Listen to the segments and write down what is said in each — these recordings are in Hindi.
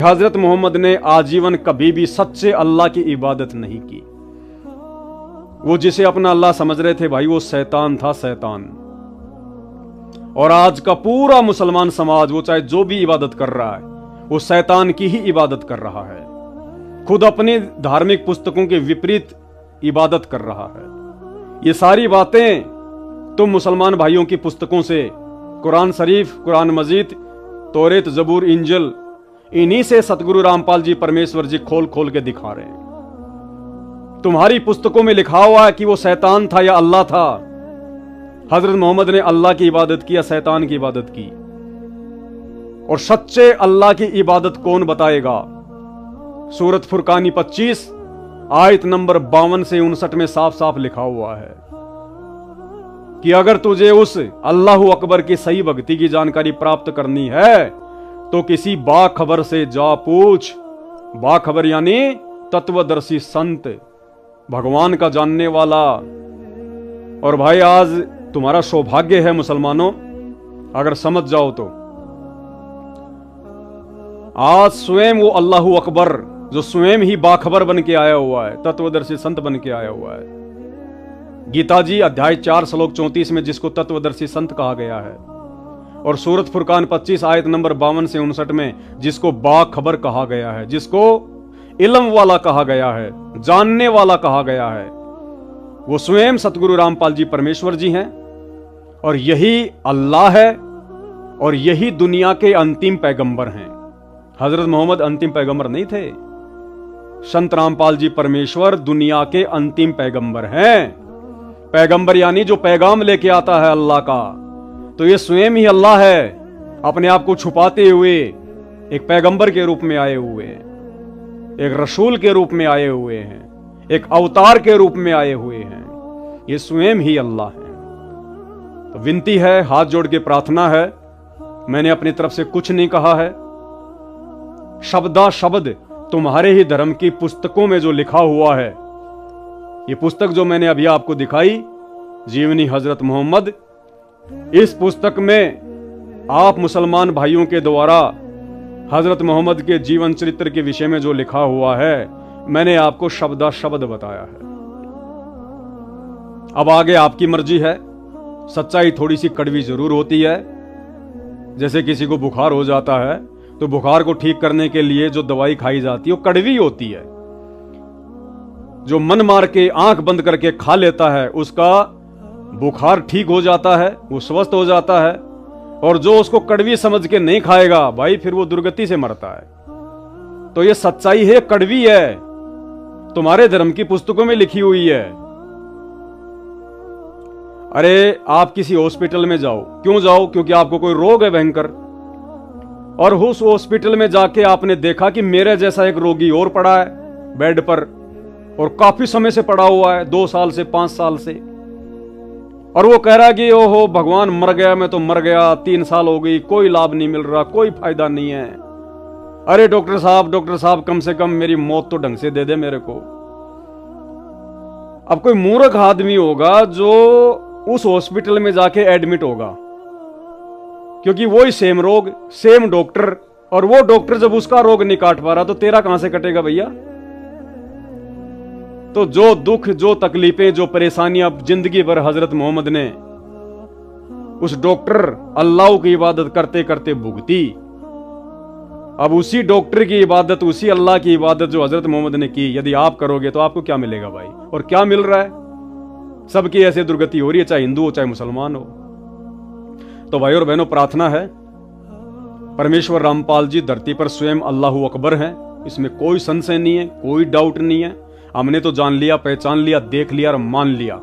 हजरत मोहम्मद ने आजीवन कभी भी सच्चे अल्लाह की इबादत नहीं की। वो जिसे अपना अल्लाह समझ रहे थे भाई, वो शैतान था, शैतान। और आज का पूरा मुसलमान समाज, वो चाहे जो भी इबादत कर रहा है, वो शैतान की ही इबादत कर रहा है। खुद अपनी धार्मिक पुस्तकों के विपरीत इबादत कर रहा है। ये सारी बातें तुम मुसलमान भाइयों की पुस्तकों से, कुरान शरीफ, कुरान मजीद, तौरेत, जबूर, इंजिल, इन्हीं से सतगुरु रामपाल जी परमेश्वर जी खोल खोल के दिखा रहे हैं। तुम्हारी पुस्तकों में लिखा हुआ है कि वो शैतान था या अल्लाह था। हजरत मोहम्मद ने अल्लाह की इबादत की या शैतान की इबादत की? और सच्चे अल्लाह की इबादत कौन बताएगा? सूरत फुरकानी 25 आयत नंबर 52 से 59 में साफ साफ लिखा हुआ है कि अगर तुझे उस अल्लाह अकबर की सही भक्ति की जानकारी प्राप्त करनी है तो किसी बाखबर से जा पूछ। बाखबर यानी तत्वदर्शी संत, भगवान का जानने वाला। और भाई आज तुम्हारा सौभाग्य है मुसलमानों, अगर समझ जाओ तो आज स्वयं वो अल्लाह अकबर जो स्वयं ही बाखबर बन के आया हुआ है, तत्वदर्शी संत बन के आया हुआ है। गीता जी अध्याय 4 श्लोक 34 में जिसको तत्वदर्शी संत कहा गया है, और सूरत फुरकान 25 आयत नंबर 52 से 59 में जिसको बाखबर कहा गया है, जिसको इल्म वाला कहा गया है, जानने वाला कहा गया है, वो स्वयं सतगुरु रामपाल जी परमेश्वर जी हैं। और यही अल्लाह है और यही दुनिया के अंतिम पैगंबर हैं। हजरत मोहम्मद अंतिम पैगंबर नहीं थे। संत रामपाल जी परमेश्वर दुनिया के अंतिम पैगंबर हैं। पैगंबर यानी जो पैगाम लेके आता है अल्लाह का, तो ये स्वयं ही अल्लाह है, अपने आप को छुपाते हुए एक पैगंबर के रूप में आए हुए हैं, एक रसूल के रूप में आए हुए हैं, एक अवतार के रूप में आए हुए हैं। ये स्वयं ही अल्लाह है। तो विनती है, हाथ जोड़ के प्रार्थना है, मैंने अपनी तरफ से कुछ नहीं कहा है। शब्दा शब्द तुम्हारे ही धर्म की पुस्तकों में जो लिखा हुआ है, ये पुस्तक जो मैंने अभी आपको दिखाई, जीवनी हजरत मोहम्मद, इस पुस्तक में आप मुसलमान भाइयों के द्वारा हजरत मोहम्मद के जीवन चरित्र के विषय में जो लिखा हुआ है, मैंने आपको शब्दा शब्द बताया है। अब आगे आपकी मर्जी है। सच्चाई थोड़ी सी कड़वी जरूर होती है। जैसे किसी को बुखार हो जाता है तो बुखार को ठीक करने के लिए जो दवाई खाई जाती है वो कड़वी होती है। जो मन मार के आंख बंद करके खा लेता है उसका बुखार ठीक हो जाता है, वो स्वस्थ हो जाता है। और जो उसको कड़वी समझ के नहीं खाएगा भाई, फिर वो दुर्गति से मरता है। तो ये सच्चाई है, कड़वी है, तुम्हारे धर्म की पुस्तकों में लिखी हुई है। अरे आप किसी हॉस्पिटल में जाओ, क्यों जाओ? क्योंकि आपको कोई रोग है भयंकर, और उस हॉस्पिटल में जाके आपने देखा कि मेरे जैसा एक रोगी और पड़ा है बेड पर, और काफी समय से पड़ा हुआ है, 2 साल से 5 साल से, और वो कह रहा है कि ओहो भगवान, मर गया, मैं तो मर गया, 3 साल हो गई, कोई लाभ नहीं मिल रहा, कोई फायदा नहीं है। अरे डॉक्टर साहब, कम से कम मेरी मौत तो ढंग से दे दे मेरे को। अब कोई मूर्ख आदमी होगा जो उस हॉस्पिटल में जाके एडमिट होगा, क्योंकि वही सेम रोग, सेम डॉक्टर, और वो डॉक्टर जब उसका रोग नहीं काट पा रहा तो तेरा कहां से कटेगा भैया? तो जो दुख, जो तकलीफें, जो परेशानियां जिंदगी भर हजरत मोहम्मद ने उस डॉक्टर अल्लाह की इबादत करते करते भुगती, अब उसी डॉक्टर की इबादत, उसी अल्लाह की इबादत जो हजरत मोहम्मद ने की, यदि आप करोगे तो आपको क्या मिलेगा भाई? और क्या मिल रहा है? सबकी ऐसे दुर्गति हो रही है, चाहे हिंदू हो चाहे मुसलमान हो। तो भाई और बहनों, प्रार्थना है, परमेश्वर रामपाल जी धरती पर स्वयं अल्लाह अकबर हैं, इसमें कोई संशय नहीं है, कोई डाउट नहीं है। हमने तो जान लिया, पहचान लिया, देख लिया और मान लिया,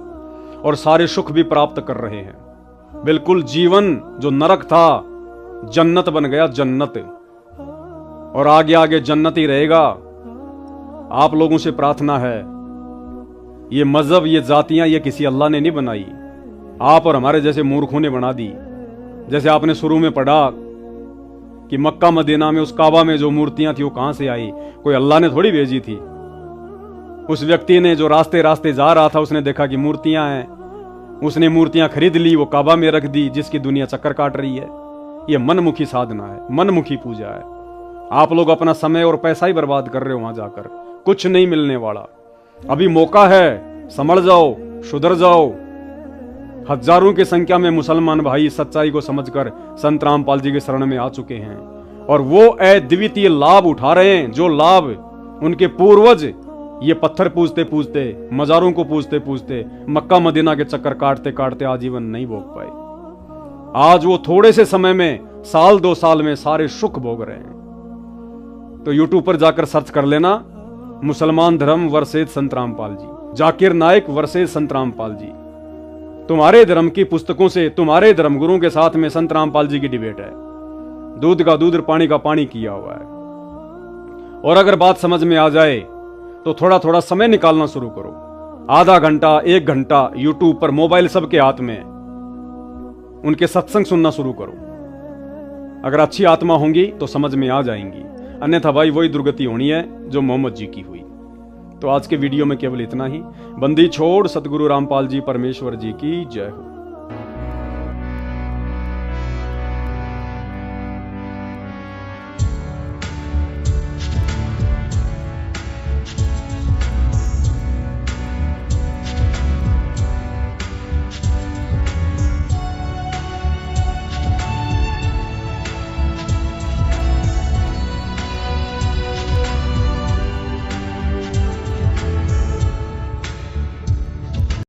और सारे सुख भी प्राप्त कर रहे हैं। बिल्कुल जीवन जो नरक था जन्नत बन गया, जन्नत, और आगे आगे जन्नत ही रहेगा। आप लोगों से प्रार्थना है, ये मजहब, ये जातियां, ये किसी अल्लाह ने नहीं बनाई, आप और हमारे जैसे मूर्खों ने बना दी। जैसे आपने शुरू में पढ़ा कि मक्का मदीना में उस काबा में जो मूर्तियां थी वो कहां से आई? कोई अल्लाह ने थोड़ी भेजी थी। उस व्यक्ति ने जो रास्ते रास्ते जा रहा था, उसने देखा कि मूर्तियां हैं, उसने मूर्तियां खरीद ली, वो काबा में रख दी, जिसकी दुनिया चक्कर काट रही है। ये मनमुखी साधना है, मनमुखी पूजा है। आप लोग अपना समय और पैसा ही बर्बाद कर रहे हो वहां जाकर, कुछ नहीं मिलने वाला। अभी मौका है, संभल जाओ, सुधर जाओ। हजारों की संख्या में मुसलमान भाई सच्चाई को समझकर संत रामपाल जी के शरण में आ चुके हैं और वो अद्वितीय लाभ उठा रहे हैं, जो लाभ उनके पूर्वज ये पत्थर पूजते पूजते, मजारों को पूजते पूजते, मक्का मदीना के चक्कर काटते काटते आजीवन नहीं भोग पाए। आज वो थोड़े से समय में, साल 2 साल में सारे सुख भोग रहे हैं। तो यूट्यूब पर जाकर सर्च कर लेना, मुसलमान धर्म वर्सेज संत रामपाल जी, जाकिर नाइक वर्सेज संत रामपाल जी। तुम्हारे धर्म की पुस्तकों से, तुम्हारे धर्मगुरुओं के साथ में संत रामपाल जी की डिबेट है। दूध का दूध, पानी का पानी किया हुआ है। और अगर बात समझ में आ जाए तो थोड़ा थोड़ा समय निकालना शुरू करो। आधा घंटा, 1 घंटा यूट्यूब पर, मोबाइल सबके हाथ में, उनके सत्संग सुनना शुरू करो। अगर अच्छी आत्मा होंगी तो समझ में आ जाएंगी, अन्यथा भाई वही दुर्गति होनी है जो मोहम्मद जी की हुई। तो आज के वीडियो में केवल इतना ही। बंदी छोड़ सतगुरु रामपाल जी परमेश्वर जी की जय हो।